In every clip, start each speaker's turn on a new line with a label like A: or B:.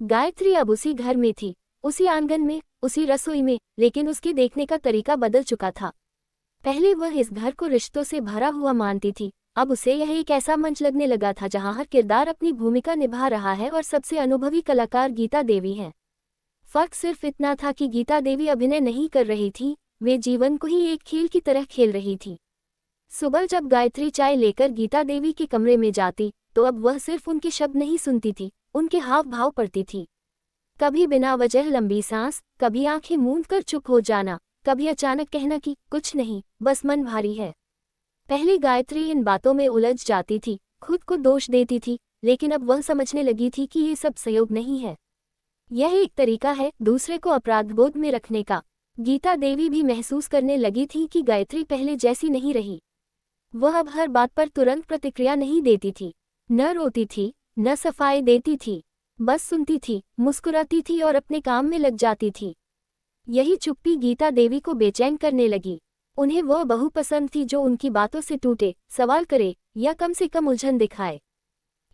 A: गायत्री अब उसी घर में थी, उसी आंगन में, उसी रसोई में, लेकिन उसके देखने का तरीका बदल चुका था। पहले वह इस घर को रिश्तों से भरा हुआ मानती थी, अब उसे यह एक ऐसा मंच लगने लगा था जहां हर किरदार अपनी भूमिका निभा रहा है और सबसे अनुभवी कलाकार गीता देवी है। फर्क सिर्फ इतना था कि गीता देवी अभिनय नहीं कर रही थी, वे जीवन को ही एक खेल की तरह खेल रही थी। सुबह जब गायत्री चाय लेकर गीता देवी के कमरे में जाती, तो अब वह सिर्फ उनके शब्द नहीं सुनती थी, उनके हाव भाव पढ़ती थी। कभी बिना वजह लंबी सांस, कभी आंखें मूंद कर चुप हो जाना, कभी अचानक कहना कि कुछ नहीं, बस मन भारी है। पहले गायत्री इन बातों में उलझ जाती थी, खुद को दोष देती थी, लेकिन अब वह समझने लगी थी कि ये सब संयोग नहीं है, यह एक तरीका है दूसरे को अपराधबोध में रखने का। गीता देवी भी महसूस करने लगी थी कि गायत्री पहले जैसी नहीं रही। वह अब हर बात पर तुरंत प्रतिक्रिया नहीं देती थी, न रोती थी, न सफाई देती थी, बस सुनती थी, मुस्कुराती थी और अपने काम में लग जाती थी। यही चुप्पी गीता देवी को बेचैन करने लगी। उन्हें वह बहू पसंद थी जो उनकी बातों से टूटे, सवाल करे या कम से कम उलझन दिखाए।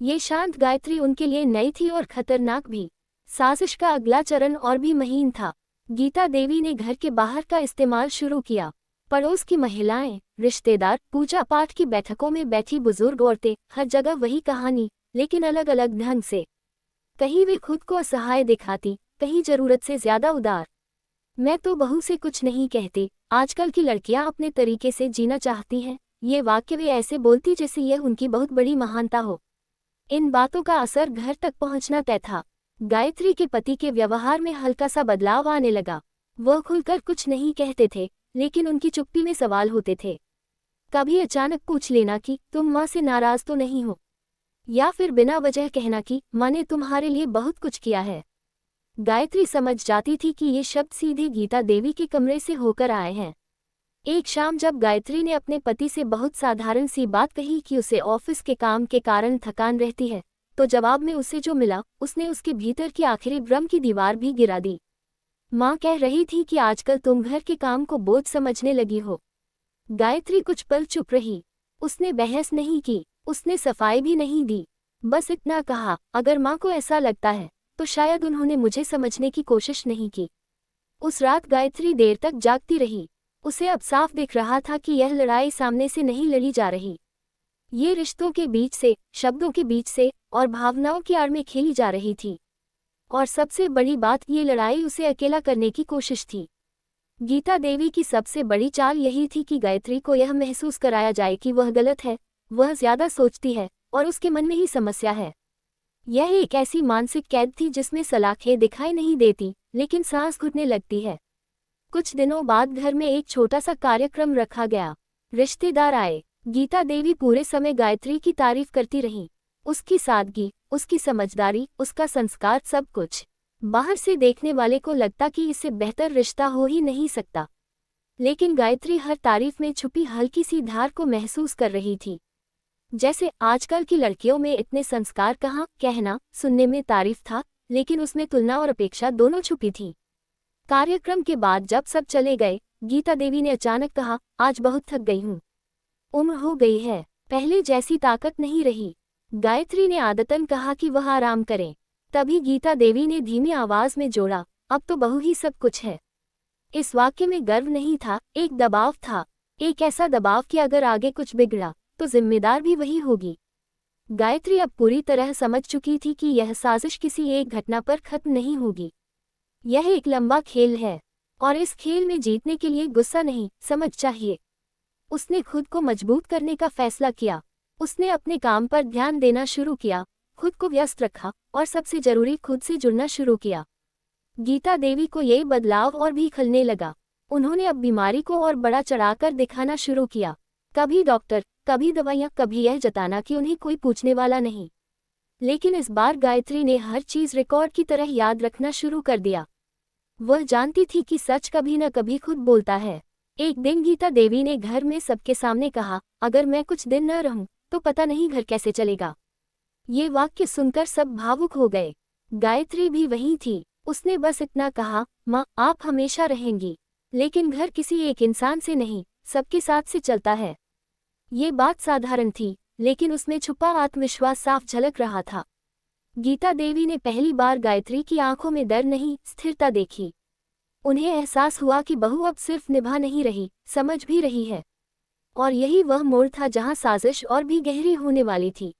A: ये शांत गायत्री उनके लिए नई थी और खतरनाक भी। साजिश का अगला चरण और भी महीन था। गीता देवी ने घर के बाहर का इस्तेमाल शुरू किया। पड़ोस की महिलाएं, रिश्तेदार, पूजा पाठ की बैठकों में बैठी बुजुर्ग औरतें, हर जगह वही कहानी, लेकिन अलग अलग ढंग से। कहीं वे खुद को असहाय दिखाती, कहीं जरूरत से ज्यादा उदार। मैं तो बहू से कुछ नहीं कहती, आजकल की लड़कियां अपने तरीके से जीना चाहती हैं, ये वाक्य वे ऐसे बोलती जैसे यह उनकी बहुत बड़ी महानता हो। इन बातों का असर घर तक पहुंचना तय था। गायत्री के पति के व्यवहार में हल्का सा बदलाव आने लगा। वह खुलकर कुछ नहीं कहते थे, लेकिन उनकी चुप्पी में सवाल होते थे। कभी अचानक पूछ लेना कि तुम माँ से नाराज तो नहीं हो, या फिर बिना वजह कहना कि माँ ने तुम्हारे लिए बहुत कुछ किया है। गायत्री समझ जाती थी कि ये शब्द सीधे गीता देवी के कमरे से होकर आए हैं। एक शाम जब गायत्री ने अपने पति से बहुत साधारण सी बात कही कि उसे ऑफिस के काम के कारण थकान रहती है, तो जवाब में उसे जो मिला उसने उसके भीतर की आखिरी भ्रम की दीवार भी गिरा दी। माँ कह रही थी कि आजकल तुम घर के काम को बोझ समझने लगी हो। गायत्री कुछ पल चुप रही। उसने बहस नहीं की, उसने सफाई भी नहीं दी, बस इतना कहा, अगर माँ को ऐसा लगता है तो शायद उन्होंने मुझे समझने की कोशिश नहीं की। उस रात गायत्री देर तक जागती रही। उसे अब साफ दिख रहा था कि यह लड़ाई सामने से नहीं लड़ी जा रही, ये रिश्तों के बीच से, शब्दों के बीच से और भावनाओं की आड़ में खेली जा रही थी। और सबसे बड़ी बात, ये लड़ाई उसे अकेला करने की कोशिश थी। गीता देवी की सबसे बड़ी चाल यही थी कि गायत्री को यह महसूस कराया जाए कि वह गलत है, वह ज्यादा सोचती है और उसके मन में ही समस्या है। यह एक ऐसी मानसिक कैद थी जिसमें सलाखें दिखाई नहीं देती, लेकिन सांस घुटने लगती है। कुछ दिनों बाद घर में एक छोटा सा कार्यक्रम रखा गया। रिश्तेदार आए। गीता देवी पूरे समय गायत्री की तारीफ करती रही। उसकी सादगी, उसकी समझदारी, उसका संस्कार, सब कुछ। बाहर से देखने वाले को लगता कि इससे बेहतर रिश्ता हो ही नहीं सकता, लेकिन गायत्री हर तारीफ में छुपी हल्की सी धार को महसूस कर रही थी। जैसे आजकल की लड़कियों में इतने संस्कार कहाँ, कहना सुनने में तारीफ था, लेकिन उसमें तुलना और अपेक्षा दोनों छुपी थी। कार्यक्रम के बाद जब सब चले गए, गीता देवी ने अचानक कहा, आज बहुत थक गई हूँ, उम्र हो गई है, पहले जैसी ताकत नहीं रही। गायत्री ने आदतन कहा कि वह आराम करें। तभी गीता देवी ने धीमी आवाज में जोड़ा, अब तो बहू ही सब कुछ है। इस वाक्य में गर्व नहीं था, एक दबाव था, एक ऐसा दबाव कि अगर आगे कुछ बिगड़ा तो जिम्मेदार भी वही होगी। गायत्री अब पूरी तरह समझ चुकी थी कि यह साजिश किसी एक घटना पर खत्म नहीं होगी। यह एक लंबा खेल है और इस खेल में जीतने के लिए गुस्सा नहीं, समझ चाहिए। उसने खुद को मजबूत करने का फैसला किया। उसने अपने काम पर ध्यान देना शुरू किया, खुद को व्यस्त रखा और सबसे जरूरी खुद से जुड़ना शुरू किया। गीता देवी को यह बदलाव और भी खलने लगा। उन्होंने अब बीमारी को और बड़ा चढ़ाकर दिखाना शुरू किया। कभी डॉक्टर, कभी दवाइयाँ, कभी यह जताना कि उन्हें कोई पूछने वाला नहीं। लेकिन इस बार गायत्री ने हर चीज रिकॉर्ड की तरह याद रखना शुरू कर दिया। वह जानती थी कि सच कभी न कभी खुद बोलता है। एक दिन गीता देवी ने घर में सबके सामने कहा, अगर मैं कुछ दिन न रहूं तो पता नहीं घर कैसे चलेगा। ये वाक्य सुनकर सब भावुक हो गए। गायत्री भी वही थी। उसने बस इतना कहा, माँ आप हमेशा रहेंगी, लेकिन घर किसी एक इंसान से नहीं, सबके साथ से चलता है। ये बात साधारण थी, लेकिन उसमें छुपा आत्मविश्वास साफ झलक रहा था। गीता देवी ने पहली बार गायत्री की आंखों में डर नहीं, स्थिरता देखी। उन्हें एहसास हुआ कि बहू अब सिर्फ निभा नहीं रही, समझ भी रही है। और यही वह मोड़ था जहां साजिश और भी गहरी होने वाली थी।